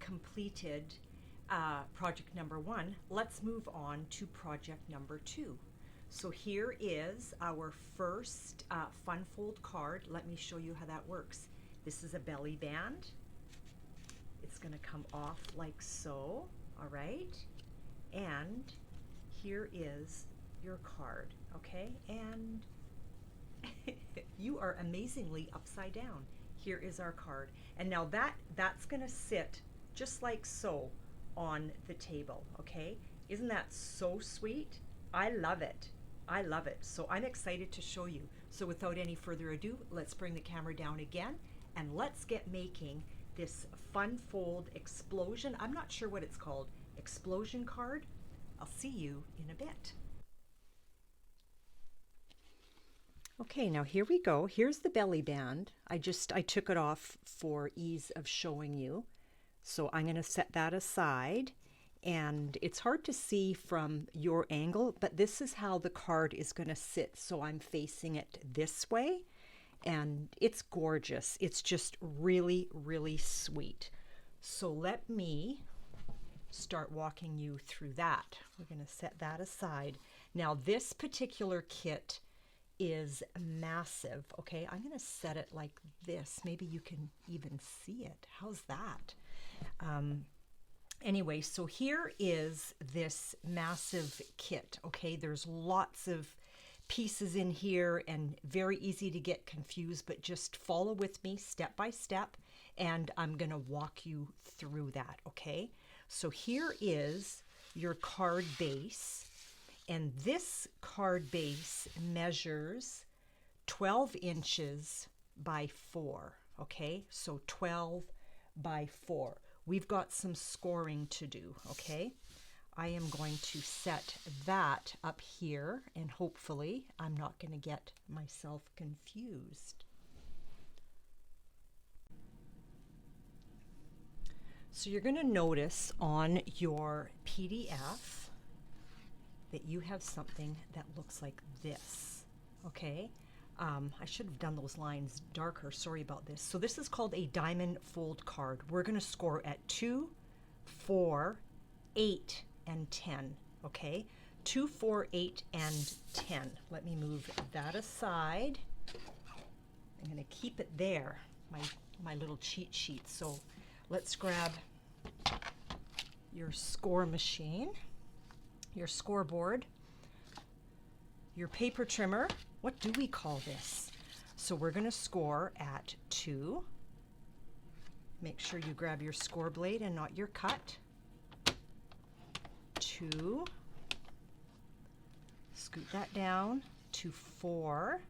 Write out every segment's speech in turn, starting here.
completed project number 1, let's move on to project number 2. So here is our first fun fold card. Let me show you how that works. This is a belly band. It's going to come off like so, all right? And here is your card, okay? And you are amazingly upside down. Here is our card. And now that's going to sit just like so on the table, okay? Isn't that so sweet? I love it. I love it. So I'm excited to show you. So without any further ado, let's bring the camera down again and let's get making this fun fold explosion. I'm not sure what it's called. Explosion card. I'll see you in a bit. Okay, now here we go. Here's the belly band. I took it off for ease of showing you. So I'm going to set that aside. And it's hard to see from your angle, but this is how the card is going to sit. So I'm facing it this way, and it's gorgeous. It's just really, really sweet. So let me start walking you through that. We're going to set that aside. Now this particular kit is massive. Okay, I'm going to set it like this. Maybe you can even see it. How's that? Anyway, so here is this massive kit, okay? There's lots of pieces in here and very easy to get confused, but just follow with me step by step, and I'm going to walk you through that, okay? So here is your card base, and this card base measures 12 inches by 4, okay? So 12 by 4. We've got some scoring to do, okay? I am going to set that up here, and hopefully I'm not going to get myself confused. So you're going to notice on your PDF that you have something that looks like this, okay? I should have done those lines darker, sorry about this. So this is called a diamond fold card. We're going to score at 2, 4, 8, and 10, okay? 2, 4, 8, and 10. Let me move that aside. I'm going to keep it there, my little cheat sheet. So let's grab your score machine, your scoreboard, your paper trimmer. What do we call this? So we're going to score at 2. Make sure you grab your score blade and not your cut. 2. Scoot that down to 4.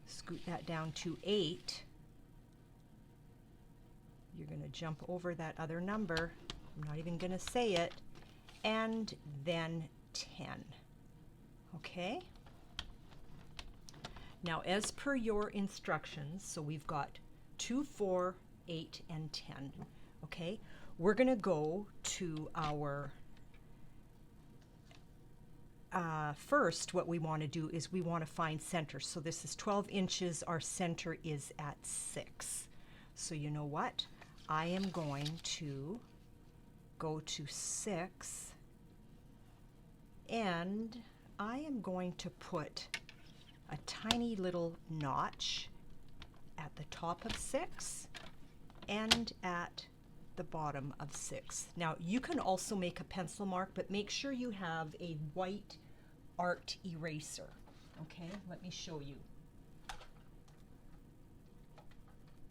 Scoot that down to 8. You're going to jump over that other number. I'm not even going to say it. And then 10, okay? Now, as per your instructions, so we've got 2, 4, 8, and 10, okay? We're gonna go to our, first, what we wanna do is we wanna find center. So this is 12 inches, our center is at 6. So you know what? I am going to go to 6, and I am going to put a tiny little notch at the top of 6 and at the bottom of 6. Now you can also make a pencil mark, but make sure you have a white art eraser. Okay, let me show you.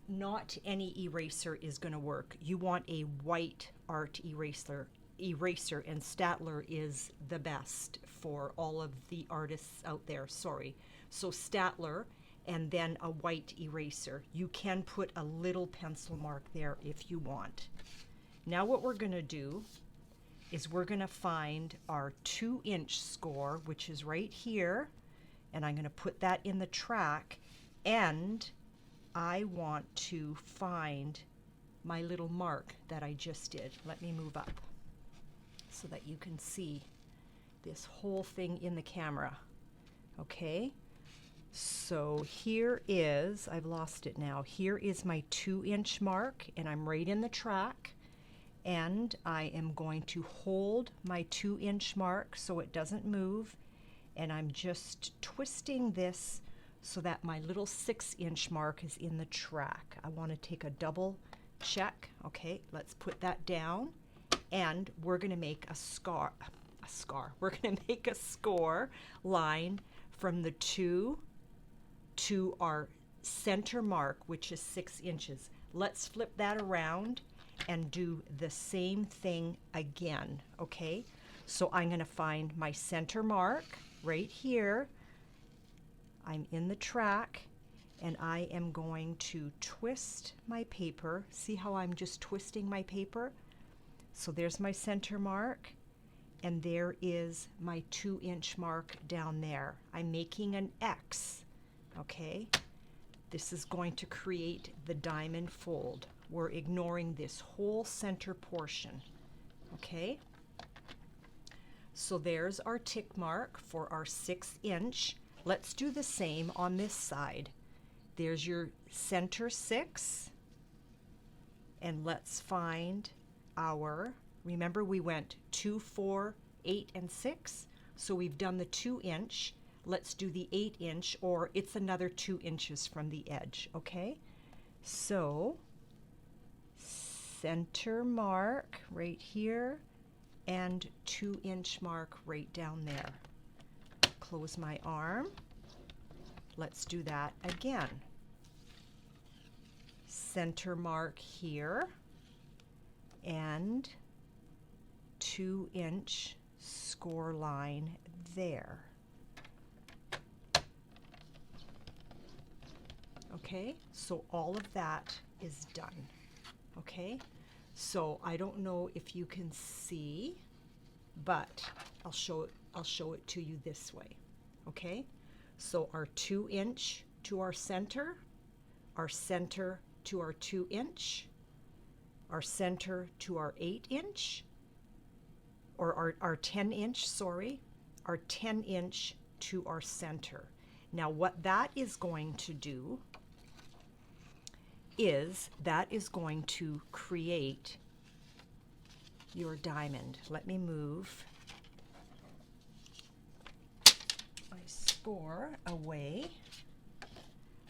Not any eraser is going to work. You want a white art eraser, and Staedtler is the best for all of the artists out there. Sorry. So Staedtler and then a white eraser. You can put a little pencil mark there if you want. Now what we're going to do is we're going to find our 2-inch score, which is right here, and I'm going to put that in the track, and I want to find my little mark that I just did. Let me move up so that you can see this whole thing in the camera. Okay, So here is, I've lost it now, here is my 2-inch mark, and I'm right in the track, and I am going to hold my 2-inch mark so it doesn't move, and I'm just twisting this so that my little 6-inch mark is in the track. I want to take a double check. Okay, let's put that down, and we're going to make we're going to make a score line from the 2 to our center mark, which is 6 inches. Let's flip that around and do the same thing again. Okay, so I'm going to find my center mark right here. I'm in the track, and I am going to twist my paper. See how I'm just twisting my paper? So there's my center mark, and there is my 2-inch mark down there. I'm making an X. Okay, this is going to create the diamond fold. We're ignoring this whole center portion. Okay, so there's our tick mark for our 6-inch. Let's do the same on this side. There's your center 6, and let's find our, remember we went 2, 4, 8, and 6, so we've done the 2-inch. Let's do the 8-inch, or it's another 2 inches from the edge. Okay, so center mark right here, and 2-inch mark right down there. Close my arm. Let's do that again. Center mark here, and 2-inch score line there. Okay, so all of that is done. Okay, so I don't know if you can see, but I'll show it to you this way. Okay, so our 2-inch to our center to our 2-inch, our center to our 8-inch, or our 10-inch, sorry, our 10-inch to our center. Now what that is going to do is that is going to create your diamond. Let me move my score away.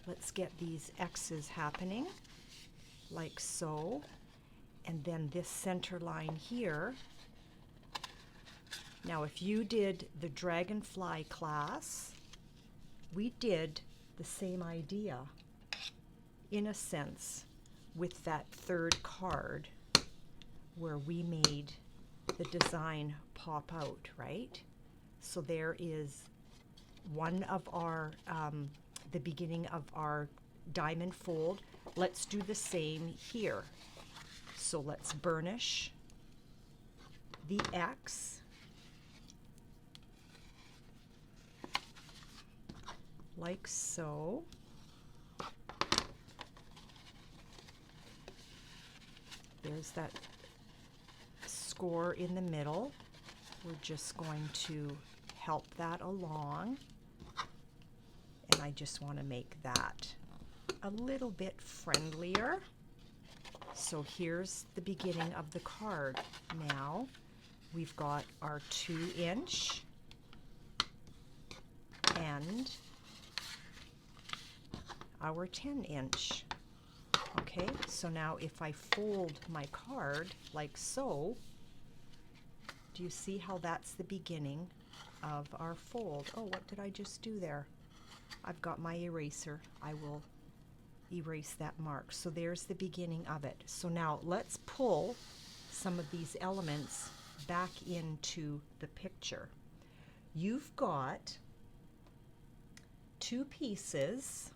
Let's get these X's happening like so, and then this center line here. Now if you did the dragonfly class, we did the same idea in a sense with that third card where we made the design pop out, right? So there is one of our the beginning of our diamond fold. Let's do the same here. So let's burnish the X like so. There's that score in the middle. We're just going to help that along. And I just want to make that a little bit friendlier. So here's the beginning of the card. Now we've got our 2-inch and our 10-inch. Okay, so now if I fold my card like so, do you see how that's the beginning of our fold? Oh, what did I just do there? I've got my eraser. I will erase that mark. So there's the beginning of it. So now let's pull some of these elements back into the picture. You've got 2 pieces,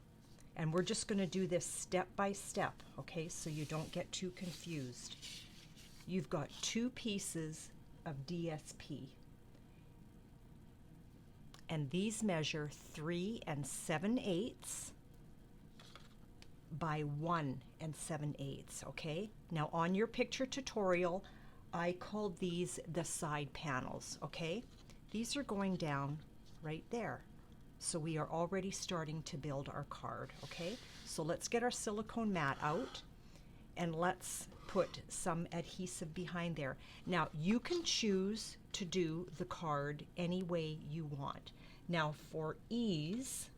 and we're just going to do this step by step, okay, so you don't get too confused. You've got 2 pieces of DSP, and these measure 3 7/8 by 1 7/8, okay? Now on your picture tutorial, I called these the side panels, okay? These are going down right there, So we are already starting to build our card, okay? So let's get our silicone mat out and let's put some adhesive behind there. Now you can choose to do the card any way you want. Now for ease,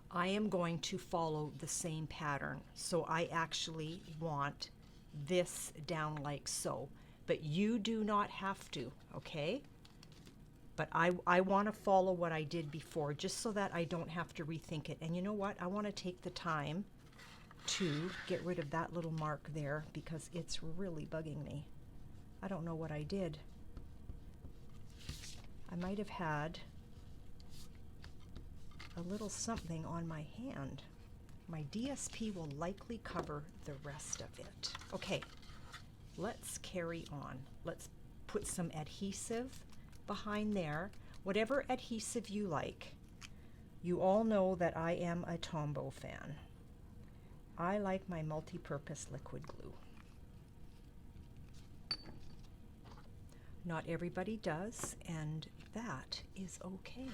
I am going to follow the same pattern. So I actually want this down like so, but you do not have to, okay? But I want to follow what I did before, just so that I don't have to rethink it. And you know what? I want to take the time to get rid of that little mark there because it's really bugging me. I don't know what I did. I might have had a little something on my hand. My DSP will likely cover the rest of it. Okay, let's carry on. Let's put some adhesive behind there, whatever adhesive you like. You all know that I am a Tombow fan. I like my multi-purpose liquid glue. Not everybody does, and that is okay.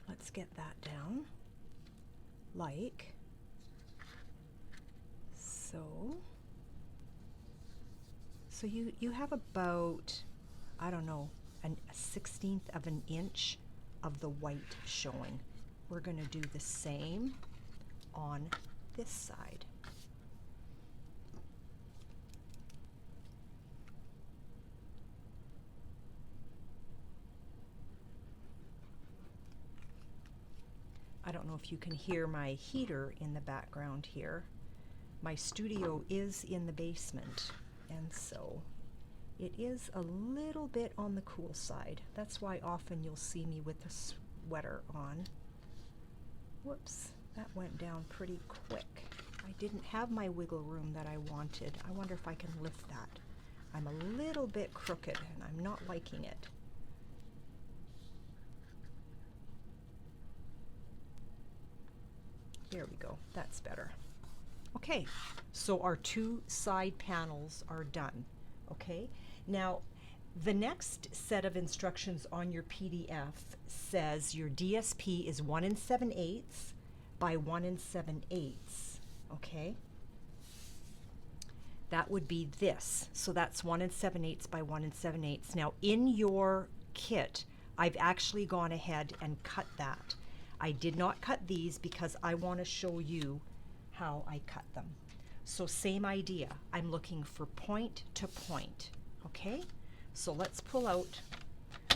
Let's get that down like so. So you have about, I don't know, a 1/16 of an inch of the white showing. We're going to do the same on this side. I don't know if you can hear my heater in the background here. My studio is in the basement, and so it is a little bit on the cool side. That's why often you'll see me with a sweater on. Whoops, that went down pretty quick. I didn't have my wiggle room that I wanted. I wonder if I can lift that. I'm a little bit crooked and I'm not liking it. There we go, that's better. Okay, so our two side panels are done, okay? Now, the next set of instructions on your PDF says your DSP is 1 7/8 by 1 7/8, okay? That would be this. So that's 1 7/8 by 1 7/8. Now, in your kit, I've actually gone ahead and cut that. I did not cut these because I want to show you how I cut them. So same idea. I'm looking for point to point, okay? So let's pull out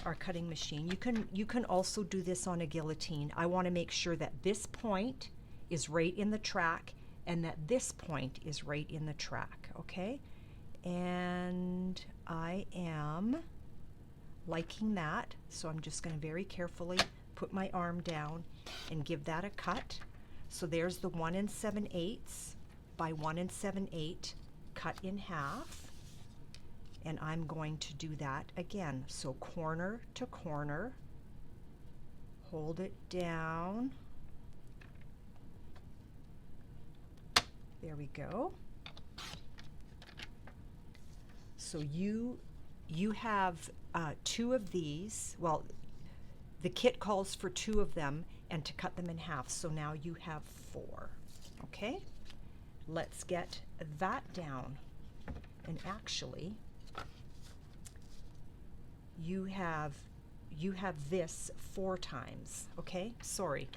our cutting machine. You can also do this on a guillotine. I want to make sure that this point is right in the track and that this point is right in the track, okay? And I am liking that, so I'm just going to very carefully put my arm down and give that a cut. So there's the 1 7/8 by 1 7/8 cut in half, and I'm going to do that again. So corner to corner, hold it down. There we go. So you have two of these. Well, the kit calls for 2 of them and to cut them in half. So now you have 4. Okay? Let's get that down. And actually, you have this 4 times. Okay? Sorry.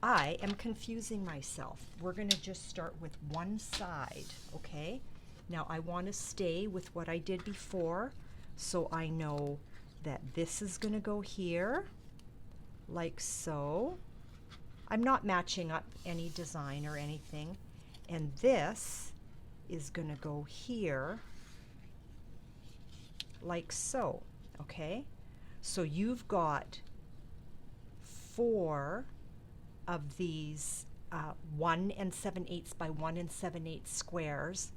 I am confusing myself. We're going to just start with one side. Okay? Now I want to stay with what I did before, so I know that this is going to go here, like so. I'm not matching up any design or anything. And this is going to go here, like so, okay? So you've got 4 of these 1 7/8 by 1 7/8 squares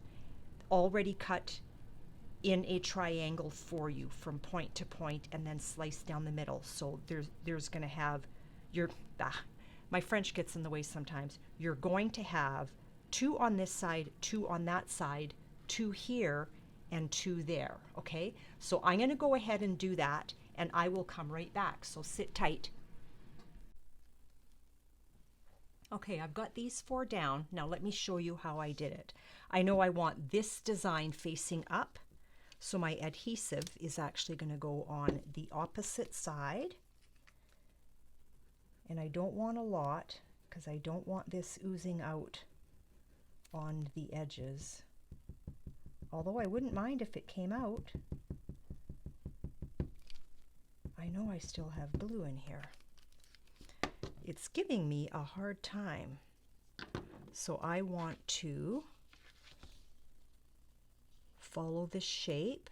already cut in a triangle for you from point to point and then sliced down the middle. So there's going to have my French gets in the way sometimes. You're going to have 2 on this side, 2 on that side, 2 here, and 2 there, okay? So I'm going to go ahead and do that, and I will come right back. So sit tight. Okay, I've got these 4 down. Now let me show you how I did it. I know I want this design facing up, so my adhesive is actually going to go on the opposite side. And I don't want a lot because I don't want this oozing out on the edges. Although I wouldn't mind if it came out. I know I still have glue in here. It's giving me a hard time. So I want to follow this shape.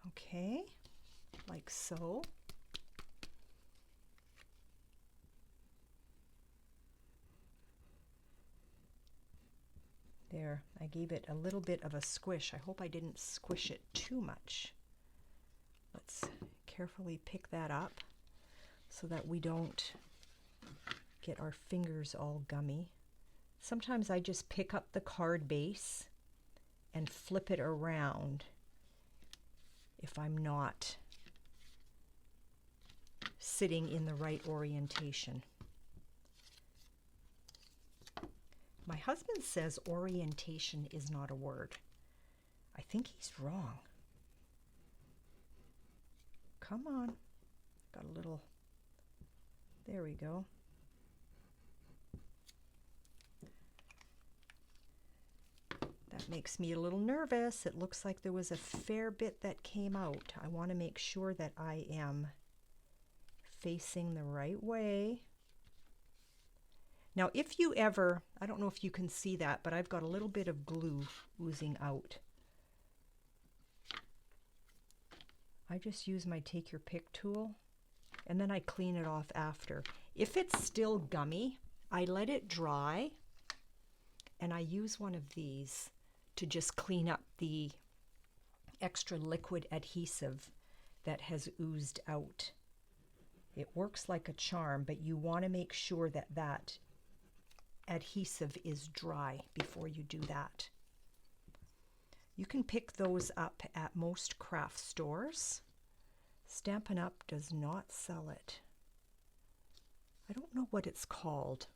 Okay, like so. There, I gave it a little bit of a squish. I hope I didn't squish it too much. Let's carefully pick that up so that we don't get our fingers all gummy. Sometimes I just pick up the card base and flip it around if I'm not sitting in the right orientation. My husband says orientation is not a word. I think he's wrong. Come on. Got a little, there we go. That makes me a little nervous. It looks like there was a fair bit that came out. I want to make sure that I am facing the right way. Now, if you ever, I don't know if you can see that, but I've got a little bit of glue oozing out. I just use my take your pick tool and then I clean it off after. If it's still gummy, I let it dry and I use one of these to just clean up the extra liquid adhesive that has oozed out. It works like a charm, but you want to make sure that that adhesive is dry before you do that. You can pick those up at most craft stores. Stampin' Up does not sell it. I don't know what it's called.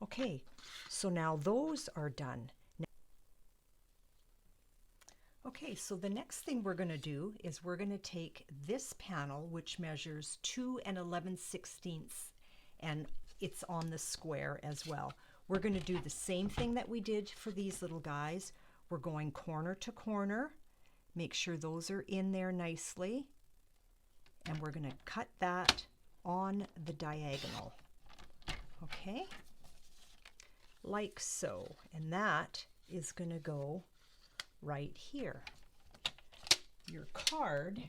Okay, so now those are done. Okay, so the next thing we're going to do is we're going to take this panel, which measures 2 11/16, and it's on the square as well. We're going to do the same thing that we did for these little guys. We're going corner to corner. Make sure those are in there nicely. And we're going to cut that on the diagonal. Okay? Like so. And that is going to go right here. Your card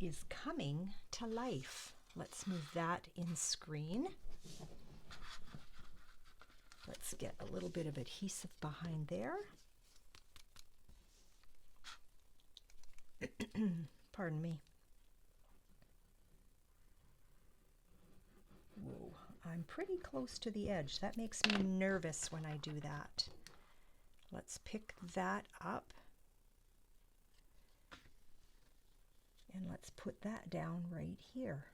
is coming to life. Let's move that in screen. Let's get a little bit of adhesive behind there. Pardon me. Whoa, I'm pretty close to the edge. That makes me nervous when I do that. Let's pick that up. And let's put that down right here.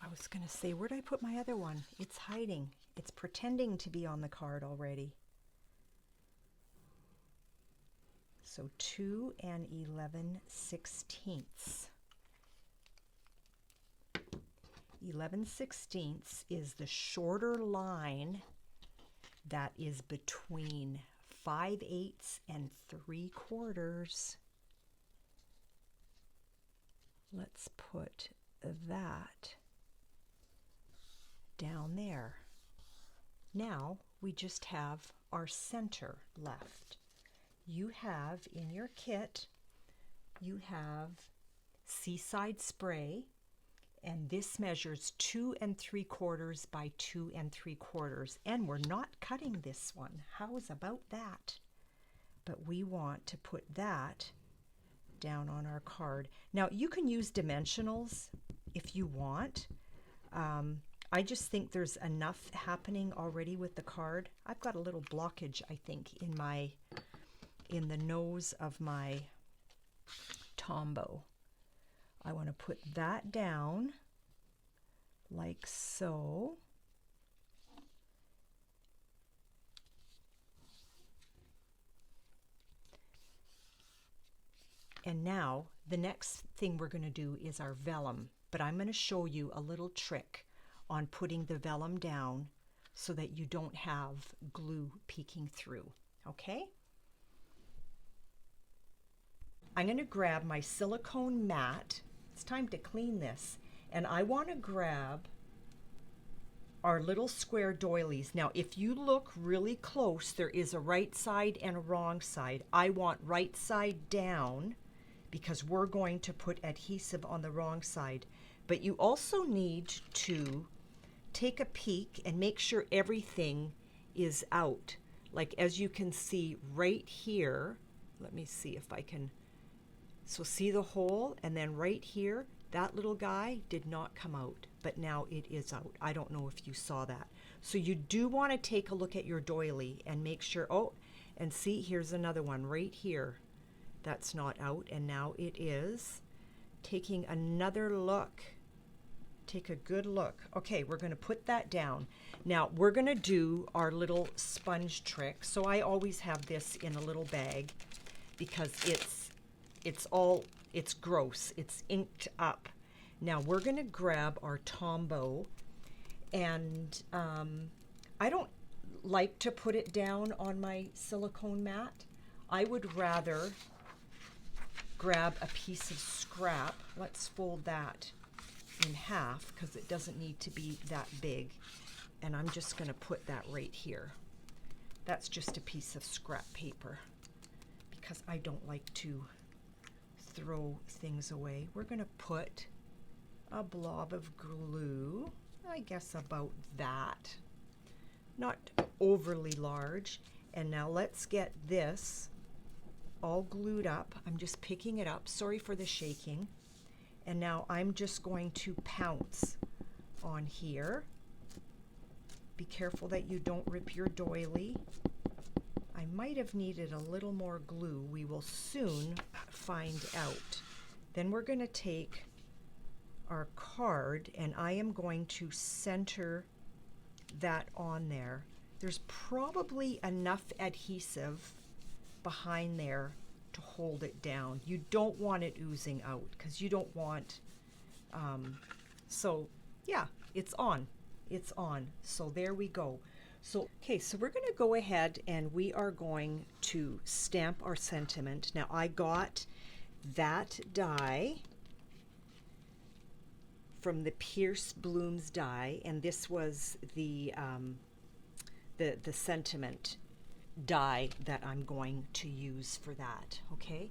I was going to say, where did I put my other one? It's hiding. It's pretending to be on the card already. So 2 11/16. 11/16 is the shorter line that is between 5/8 and 3/4. Let's put that down there. Now we just have our center left. You have in your kit, you have Seaside Spray, and this measures 2 3/4 by 2 3/4, and we're not cutting this one. How is about that? But we want to put that down on our card. Now you can use dimensionals if you want. I just think there's enough happening already with the card. I've got a little blockage, I think, in the nose of my Tombow. I want to put that down like so. And now the next thing we're going to do is our vellum, but I'm going to show you a little trick on putting the vellum down so that you don't have glue peeking through, okay? I'm going to grab my silicone mat. It's time to clean this. And I want to grab our little square doilies. Now, if you look really close, there is a right side and a wrong side. I want right side down because we're going to put adhesive on the wrong side. But you also need to take a peek and make sure everything is out. Like as you can see right here, let me see if I can, so see the hole, and then right here, that little guy did not come out, but now it is out. I don't know if you saw that. So you do want to take a look at your doily and make sure, oh, and see, here's another one right here. That's not out, and now it is. Taking another look. Take a good look. Okay, we're going to put that down. Now we're going to do our little sponge trick. So I always have this in a little bag because it's gross. It's inked up. Now we're going to grab our Tombow, and I don't like to put it down on my silicone mat. I would rather grab a piece of scrap. Let's fold that in half because it doesn't need to be that big, and I'm just going to put that right here. That's just a piece of scrap paper because I don't like to throw things away. We're going to put a blob of glue, I guess about that, not overly large. And now let's get this all glued up. I'm just picking it up. Sorry for the shaking. And now I'm just going to pounce on here. Be careful that you don't rip your doily. I might have needed a little more glue. We will soon find out. Then we're going to take our card, and I am going to center that on there. There's probably enough adhesive behind there to hold it down. You don't want it oozing out because you don't want, so yeah, it's on. It's on. So there we go. So, okay, so we're going to go ahead and we are going to stamp our sentiment. Now I got that die from the Pierce Blooms die, and this was the sentiment die that I'm going to use for that, okay?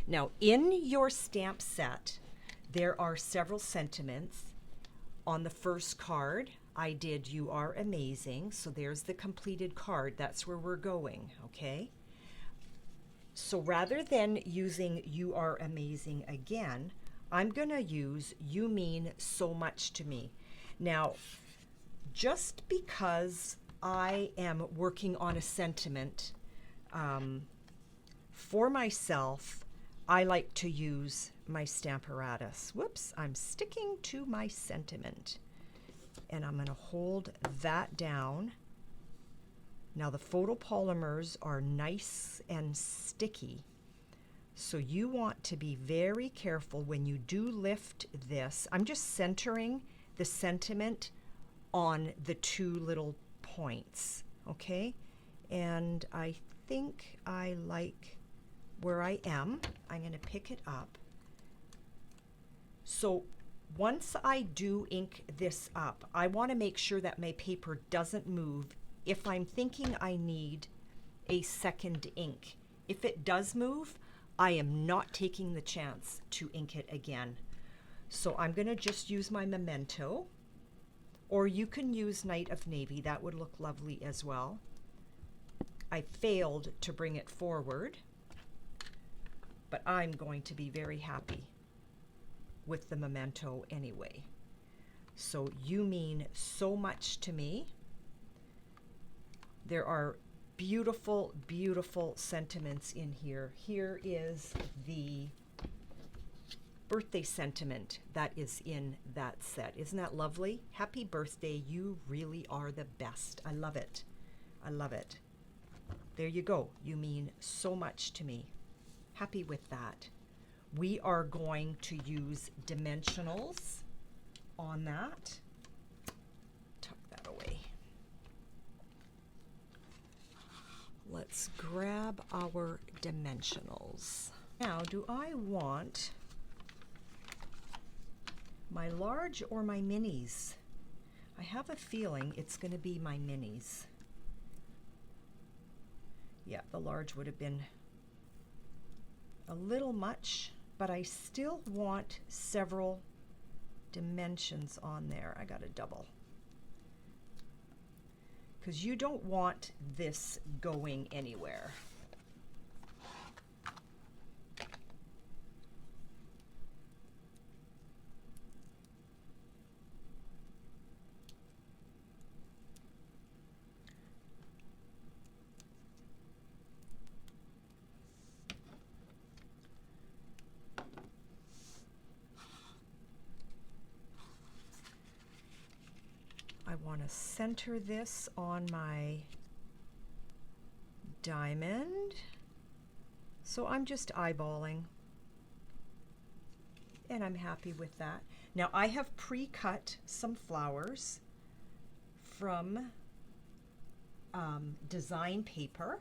Now in your stamp set, there are several sentiments. On the first card, I did "You Are Amazing," so there's the completed card. That's where we're going, okay? So rather than using "You Are Amazing" again, I'm gonna use "You Mean So Much to Me." Now, just because I am working on a sentiment for myself, I like to use my Stamparatus. Whoops, I'm sticking to my sentiment. And I'm going to hold that down. Now the photopolymers are nice and sticky, so you want to be very careful when you do lift this. I'm just centering the sentiment on the two little points, okay? And I think I like where I am. I'm going to pick it up. So once I do ink this up, I want to make sure that my paper doesn't move if I'm thinking I need a second ink. If it does move, I am not taking the chance to ink it again. So I'm going to just use my Memento, or you can use Night of Navy. That would look lovely as well. I failed to bring it forward, but I'm going to be very happy with the Memento anyway. So you mean so much to me. There are beautiful, beautiful sentiments in here. Here is the birthday sentiment that is in that set. Isn't that lovely? Happy birthday. You really are the best. I love it. I love it. There you go. You mean so much to me. Happy with that. We are going to use dimensionals on that. Tuck that away. Let's grab our dimensionals. Now, do I want my large or my minis? I have a feeling it's going to be my minis. Yeah, the large would have been a little much, but I still want several dimensions on there. I got a double. Because you don't want this going anywhere. I want to center this on my diamond. So I'm just eyeballing. And I'm happy with that. Now I have pre-cut some flowers from design paper.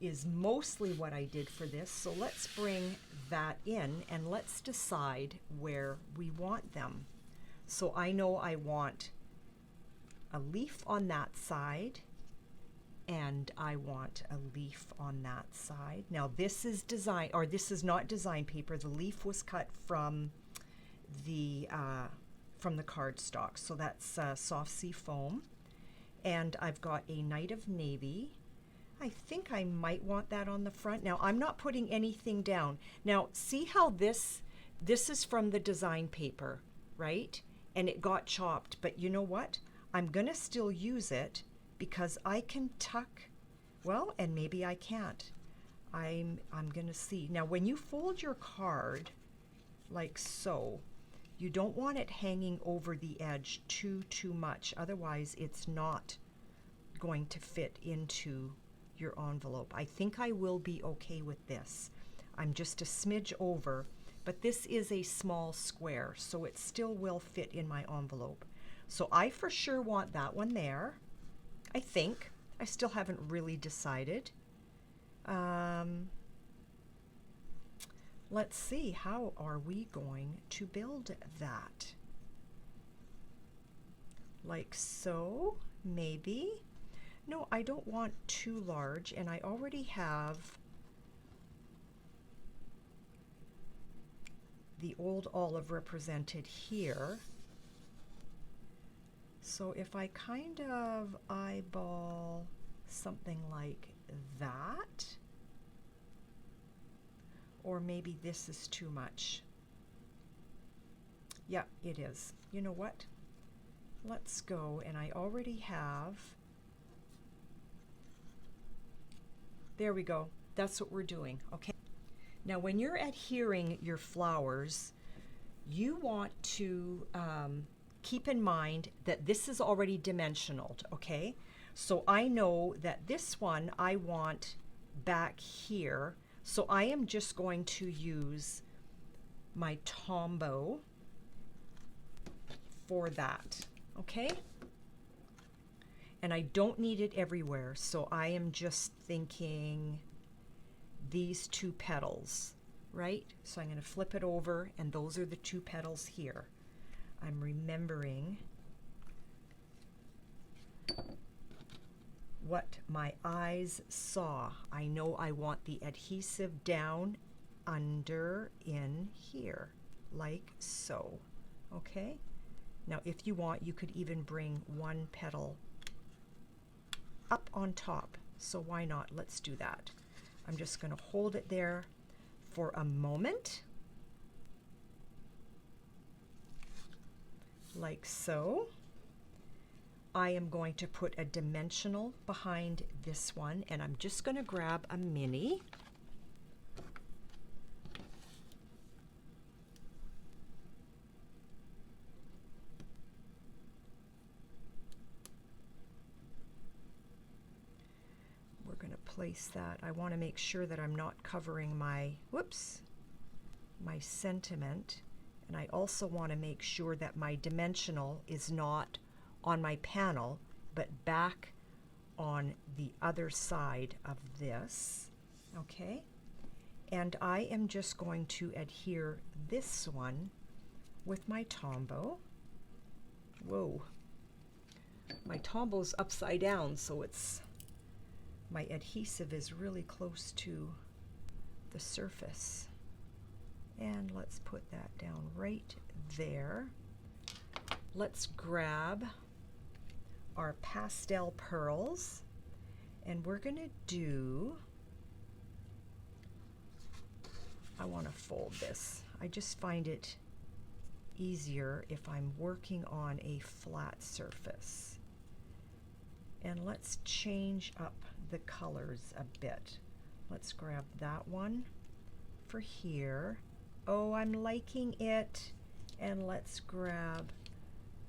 Is mostly what I did for this. So let's bring that in and let's decide where we want them. So I know I want a leaf on that side and I want a leaf on that side. Now this is design, or this is not design paper. The leaf was cut from the cardstock. So that's soft sea foam. And I've got a Night of Navy. I think I might want that on the front. Now I'm not putting anything down. Now see how this is from the design paper, right? And it got chopped, but you know what? I'm gonna still use it because I can tuck, well, and maybe I can't. I'm gonna see. Now when you fold your card like so, you don't want it hanging over the edge too much. Otherwise it's not going to fit into your envelope. I think I will be okay with this. I'm just a smidge over, but this is a small square, so it still will fit in my envelope. So I for sure want that one there. I think. I still haven't really decided. Let's see, how are we going to build that? Like so, maybe. No, I don't want too large, and I already have the old olive represented here. So if I kind of eyeball something like that, or maybe this is too much. Yeah, it is. You know what? Let's go, and I already have, there we go. That's what we're doing, okay? Now when you're adhering your flowers, you want to keep in mind that this is already dimensional, okay? So I know that this one I want back here, so I am just going to use my Tombow for that, okay? And I don't need it everywhere, so I am just thinking these two petals, right? So I'm going to flip it over, and those are the two petals here. I'm remembering what my eyes saw. I know I want the adhesive down under in here, like so, okay? Now if you want, you could even bring one petal up on top, so why not? Let's do that. I'm just going to hold it there for a moment. like so. I am going to put a dimensional behind this one, and I'm just going to grab a mini. We're going to place that. I want to make sure that I'm not covering my, whoops, my sentiment. And I also want to make sure that my dimensional is not on my panel, but back on the other side of this, okay? And I am just going to adhere this one with my Tombow. Whoa, my Tombow's upside down, so it's, my adhesive is really close to the surface. And let's put that down right there. Let's grab our pastel pearls, and we're gonna do, I wanna fold this. I just find it easier if I'm working on a flat surface. And let's change up the colors a bit. Let's grab that one for here. Oh, I'm liking it. And let's grab,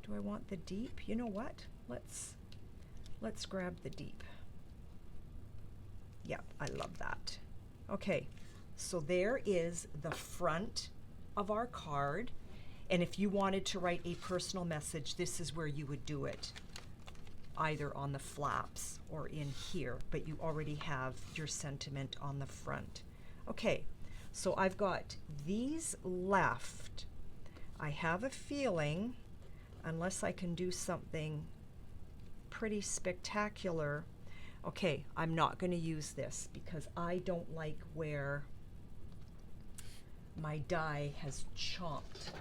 do I want the deep? You know what? Let's grab the deep. Yep, I love that. Okay, so there is the front of our card. And if you wanted to write a personal message, this is where you would do it, either on the flaps or in here, but you already have your sentiment on the front. Okay, so I've got these left. I have a feeling, unless I can do something pretty spectacular, okay, I'm not going to use this because I don't like where my die has chomped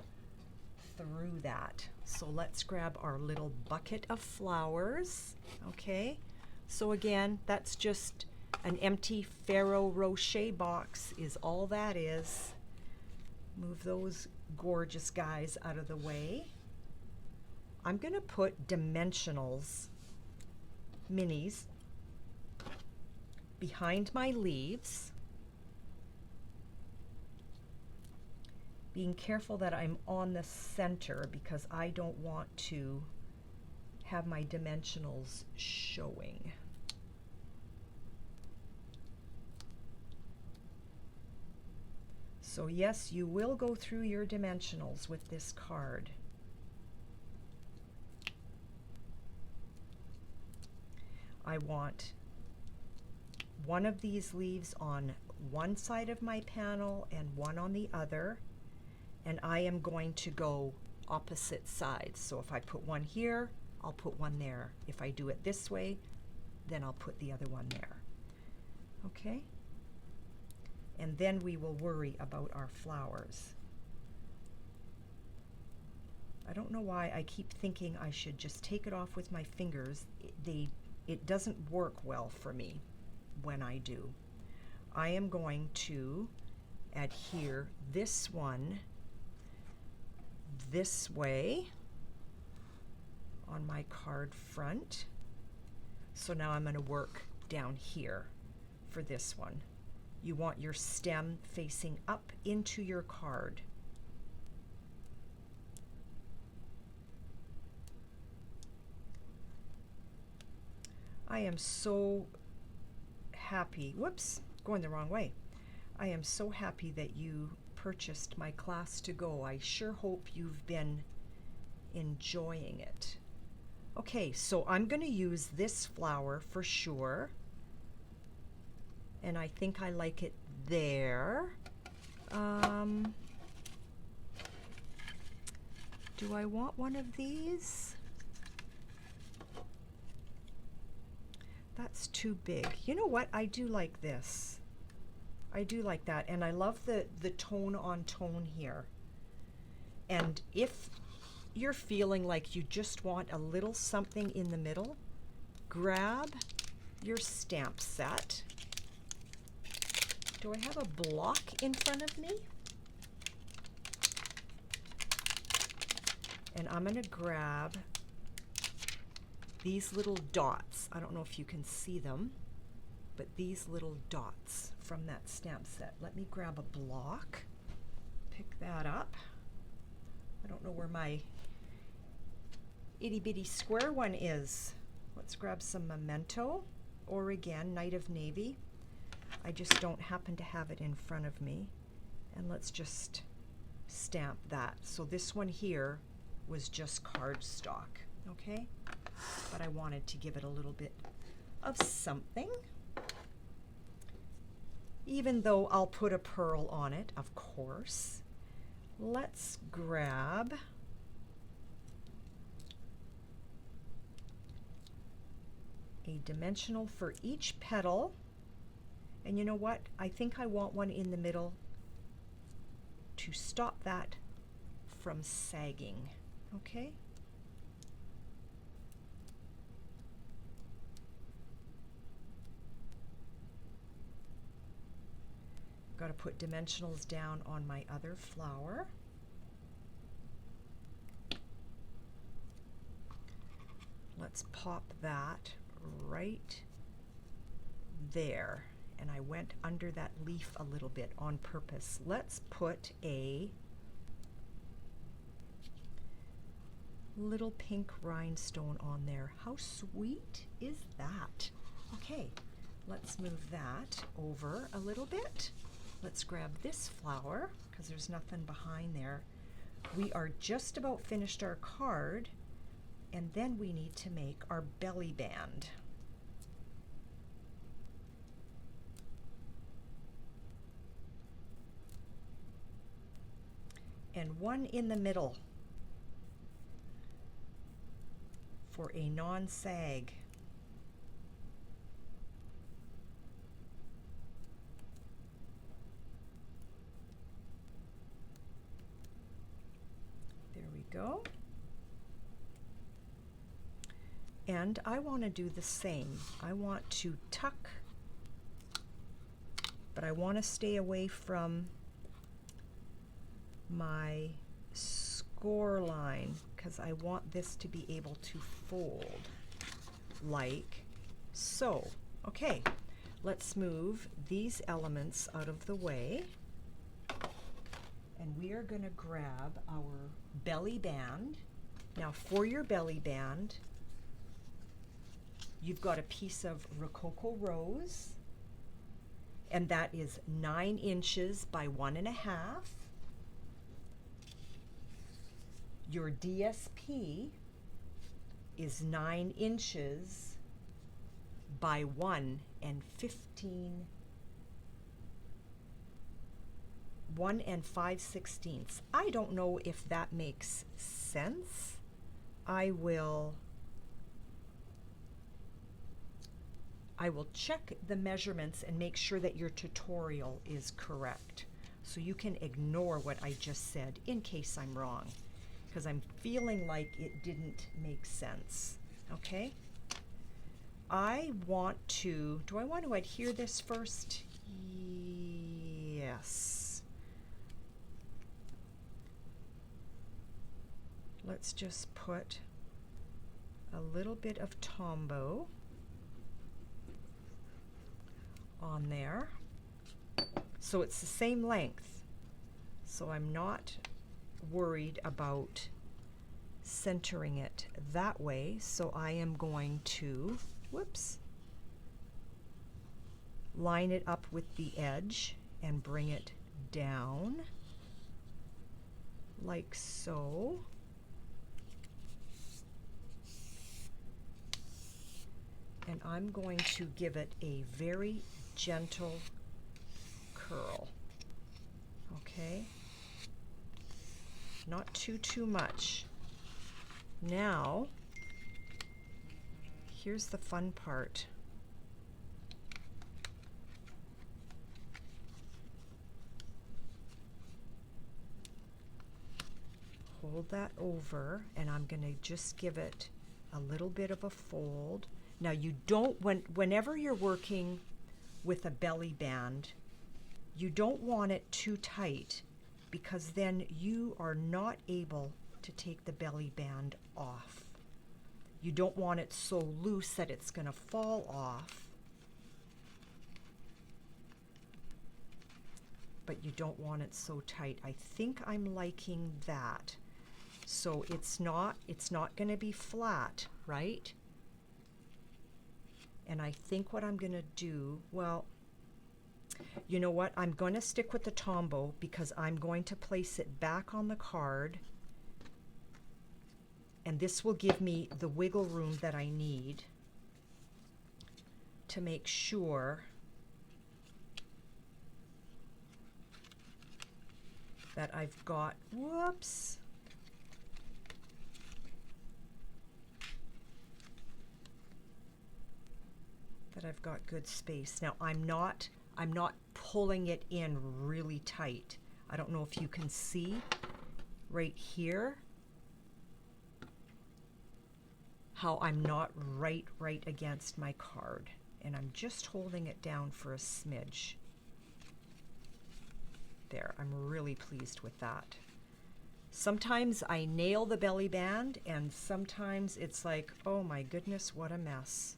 through that. So let's grab our little bucket of flowers, okay? So again, that's just an empty Ferrero Rocher box is all that is. Move those gorgeous guys out of the way. I'm gonna put dimensionals, minis, behind my leaves. Being careful that I'm on the center because I don't want to have my dimensionals showing. So yes, you will go through your dimensionals with this card. I want one of these leaves on one side of my panel and one on the other. And I am going to go opposite sides. So if I put one here, I'll put one there. If I do it this way, then I'll put the other one there. Okay? And then we will worry about our flowers. I don't know why I keep thinking I should just take it off with my fingers. It doesn't work well for me when I do. I am going to adhere this one this way on my card front. So now I'm going to work down here for this one. You want your stem facing up into your card. I am so happy, whoops, going the wrong way. I am so happy that you purchased my class to go. I sure hope you've been enjoying it. Okay, so I'm going to use this flower for sure. And I think I like it there. Do I want one of these? That's too big. You know what? I do like this. I do like that. And I love the tone on tone here. And if you're feeling like you just want a little something in the middle, grab your stamp set. Do I have a block in front of me? And I'm going to grab these little dots. I don't know if you can see them, but these little dots from that stamp set. Let me grab a block, pick that up. I don't know where my itty bitty square one is. Let's grab some Memento, or again, Night of Navy. I just don't happen to have it in front of me. And let's just stamp that. So this one here was just cardstock, okay? But I wanted to give it a little bit of something. Even though I'll put a pearl on it, of course. Let's grab a dimensional for each petal. And you know what? I think I want one in the middle to stop that from sagging, okay? Got to put dimensionals down on my other flower. Let's pop that right there. And I went under that leaf a little bit on purpose. Let's put a little pink rhinestone on there. How sweet is that? Okay, let's move that over a little bit. Let's grab this flower because there's nothing behind there. We are just about finished our card, and then we need to make our belly band. And one in the middle for a non-sag. There we go. And I want to do the same. I want to tuck, but I want to stay away from my score line because I want this to be able to fold like so. Okay, let's move these elements out of the way, and we are going to grab our belly band. Now for your belly band, you've got a piece of Rococo Rose, and that is 9 inches by 1.5. Your DSP is 9 inches by 1 5/16. I don't know if that makes sense. I will check the measurements and make sure that your tutorial is correct. So you can ignore what I just said in case I'm wrong, because I'm feeling like it didn't make sense, okay? I want to, do I want to adhere this first? Yes. Let's just put a little bit of Tombow on there. So it's the same length. So I'm not worried about centering it that way. So I am going to, whoops, line it up with the edge and bring it down like so. And I'm going to give it a very gentle curl, okay? Not too much. Now, here's the fun part. Hold that over, and I'm going to just give it a little bit of a fold. Now you don't, whenever you're working with a belly band, you don't want it too tight, because then you are not able to take the belly band off. You don't want it so loose that it's going to fall off, but you don't want it so tight. I think I'm liking that. So it's not going to be flat, right? And I think what I'm going to do, well, you know what? I'm going to stick with the Tombow because I'm going to place it back on the card. And this will give me the wiggle room that I need to make sure that I've got, whoops, that I've got good space. Now I'm not pulling it in really tight. I don't know if you can see right here how I'm not right against my card, and I'm just holding it down for a smidge. There, I'm really pleased with that. Sometimes I nail the belly band, and sometimes it's like, oh my goodness, what a mess.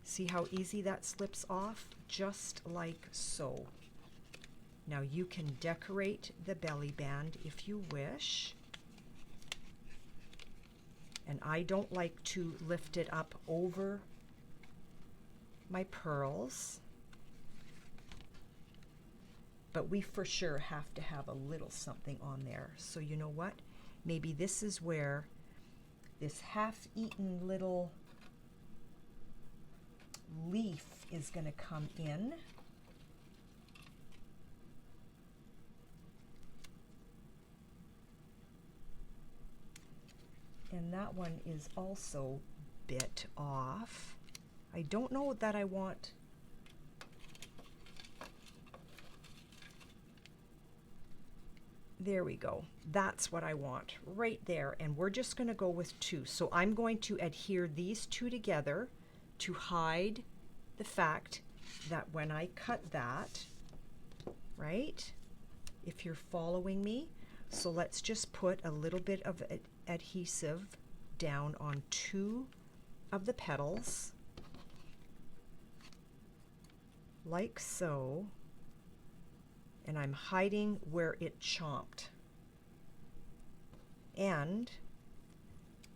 See how easy that slips off? Just like so. Now you can decorate the belly band if you wish. And I don't like to lift it up over my pearls, but we for sure have to have a little something on there. So you know what? Maybe this is where this half-eaten little leaf is going to come in. And that one is also bit off. I don't know that I want, there we go. That's what I want right there. And we're just going to go with two. So I'm going to adhere these two together to hide the fact that when I cut that, right, if you're following me, so let's just put a little bit of adhesive down on two of the petals, like so, and I'm hiding where it chomped. And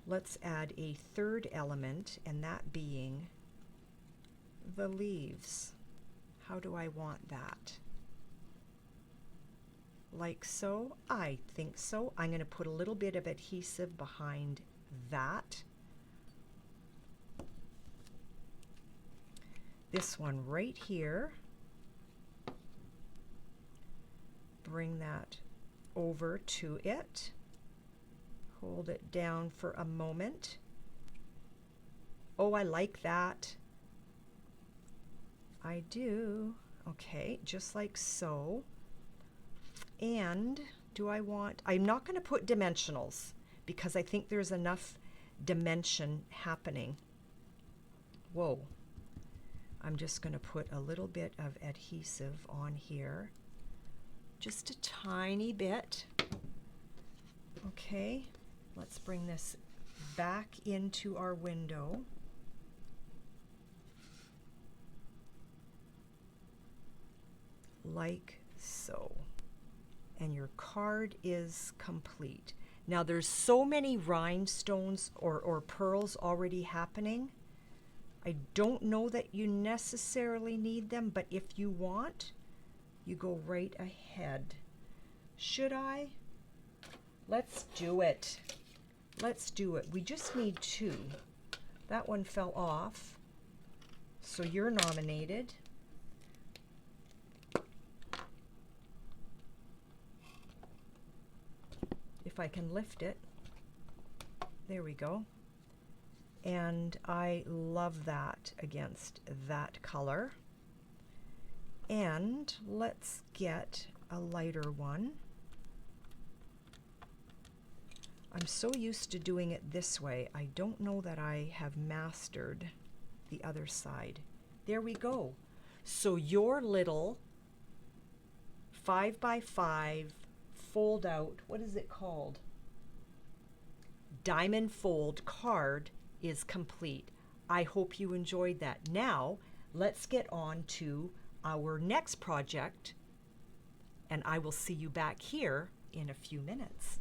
let's add a third element, and that being the leaves. How do I want that? Like so? I think so. I'm going to put a little bit of adhesive behind that. This one right here. Bring that over to it. Hold it down for a moment. Oh, I like that. I do. Okay, just like so. And do I want, I'm not going to put dimensionals because I think there's enough dimension happening. Whoa. I'm just going to put a little bit of adhesive on here. Just a tiny bit. Okay, let's bring this back into our window. Like so. And your card is complete. Now there's so many rhinestones or pearls already happening. I don't know that you necessarily need them, but if you want, you go right ahead. Should I? Let's do it. Let's do it. We just need two. That one fell off, so you're nominated. If I can lift it. There we go. And I love that against that color. And let's get a lighter one. I'm so used to doing it this way, I don't know that I have mastered the other side. There we go. So your little 5x5 fold out, what is it called? diamond fold card is complete. I hope you enjoyed that. Now, let's get on to our next project, and I will see you back here in a few minutes.